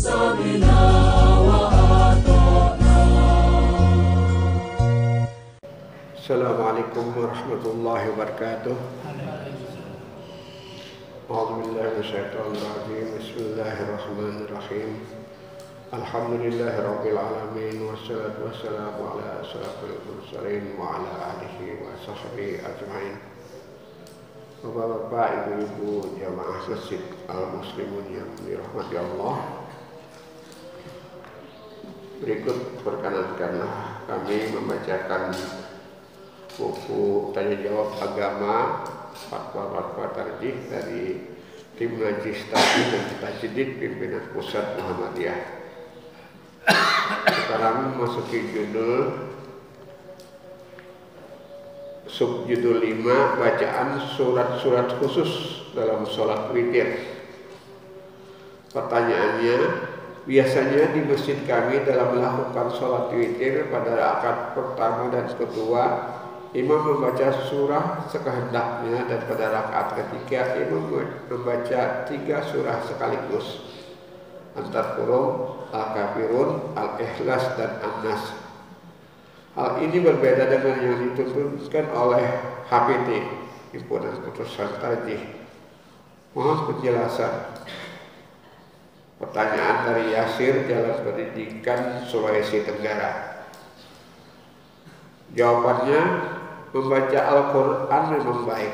سمعنا وأطعنا. السلام عليكم ورحمة الله وبركاته. أعوذ بالله من الشيطان الرجيم. بسم الله الرحمن الرحيم. الحمد لله رب العالمين والصلاة والسلام على أشرف المرسلين وعلى آله وصحبه أجمعين. Bapak-bapak, ibu-ibu jamaah masjid al-muslimun yang dirahmati Allah, berikut perkenankanlah kami membacakan buku tanya jawab agama fatwa-fatwa tarjih dari tim Majlis Tajwid dan Tajdid pimpinan pusat Muhammadiyah. Sekarang memasuki subjudul 5, bacaan surat-surat khusus dalam sholat witir. Pertanyaannya, biasanya di masjid kami dalam melakukan sholat witir pada rakaat pertama dan kedua, imam membaca surah sekehendaknya, dan pada rakaat ketiga imam membaca 3 surah sekaligus, antar kurung, Al-Kafirun, Al-Ikhlas, dan An-Nas. Hal ini berbeda dengan yang dituntutkan oleh HPT, Himpunan Putusan Tarjih. Mohon penjelasan. Pertanyaan dari Yasir, Jalan Pendidikan, Sulawesi Tenggara. Jawabannya, membaca Al-Quran memang baik,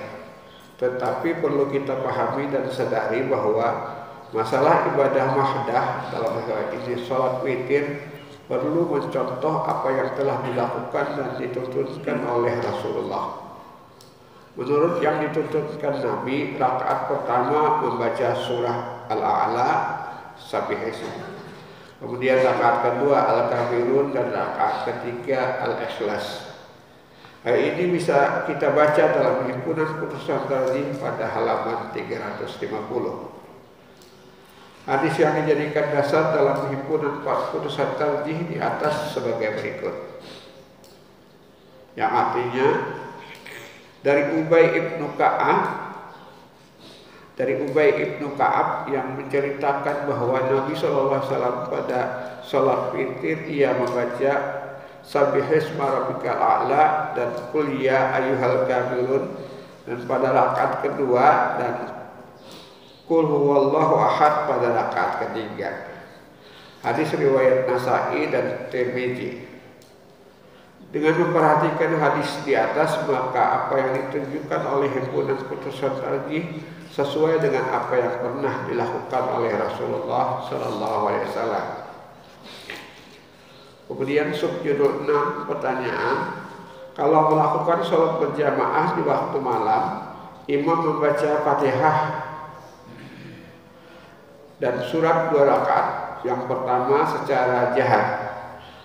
tetapi perlu kita pahami dan sadari bahwa masalah ibadah mahdah, dalam hal ini sholat witir, perlu mencontoh apa yang telah dilakukan dan dituntutkan oleh Rasulullah. Menurut yang dituntutkan Nabi, rakaat pertama membaca surah Al-A'la, Sabihism. Kemudian rakaat kedua Al-Kafirun, dan rakaat ketiga Al-Ikhlas. Hal ini bisa kita baca dalam Himpunan Putusan Tarjih pada halaman 350. Hadis yang dijadikan dasar dalam Himpunan Putusan Tarjih di atas sebagai berikut. Yang artinya, dari Ubay ibnu Ka'ab yang menceritakan bahwa Nabi SAW pada sholat witir ia membaca Sabbihisma rabbikal a'la dan Qul ya ayyuhal kafirun, dan pada rakaat kedua dan Qul huwallahu ahad pada rakaat ketiga. Hadis riwayat Nasa'i dan Tirmidzi. Dengan memperhatikan hadis di atas, maka apa yang ditunjukkan oleh Himpunan Putusan Tarjih sesuai dengan apa yang pernah dilakukan oleh Rasulullah SAW. Kemudian subjudul 6, pertanyaan, kalau melakukan sholat berjamaah di waktu malam, imam membaca Fatihah dan surat 2 rakaat yang pertama secara jahat.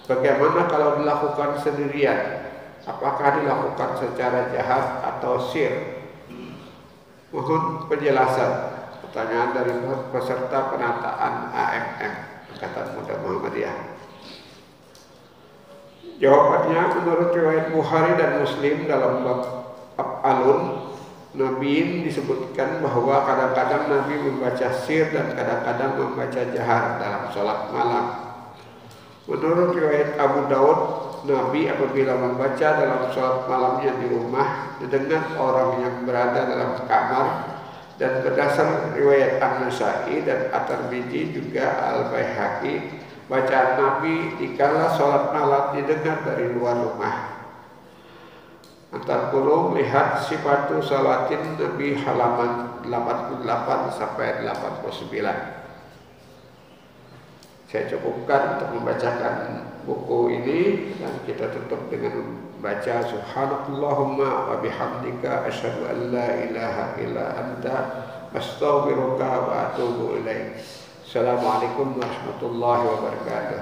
Bagaimana kalau dilakukan sendirian? Apakah dilakukan secara jahat atau sir? Mohon penjelasan. Pertanyaan dari peserta penataan AMM, Angkatan Muda Muhammadiyah. Jawabannya, menurut riwayat Bukhari dan Muslim dalam bab Af'alun Nabi disebutkan bahwa kadang-kadang Nabi membaca sir dan kadang-kadang membaca jahar dalam sholat malam. Menurut riwayat Abu Daud, Nabi apabila membaca dalam sholat malamnya di rumah didengar orang yang berada dalam kamar, dan berdasar riwayat An-Nasa'i dan At-Tirmidzi juga Al-Baihaqi, bacaan Nabi dikala sholat malam didengar dari luar rumah. Antar kurung, lihat Sifatu Salatin Nabi halaman 88 sampai 89. Saya cukupkan untuk membacakan buku ini, dan kita tutup dengan membaca Subhanakallahumma wa bihamdika asyhadu an la ilaha illa anta astaghfiruka wa atubu ilaik. Assalamualaikum warahmatullahi wabarakatuh.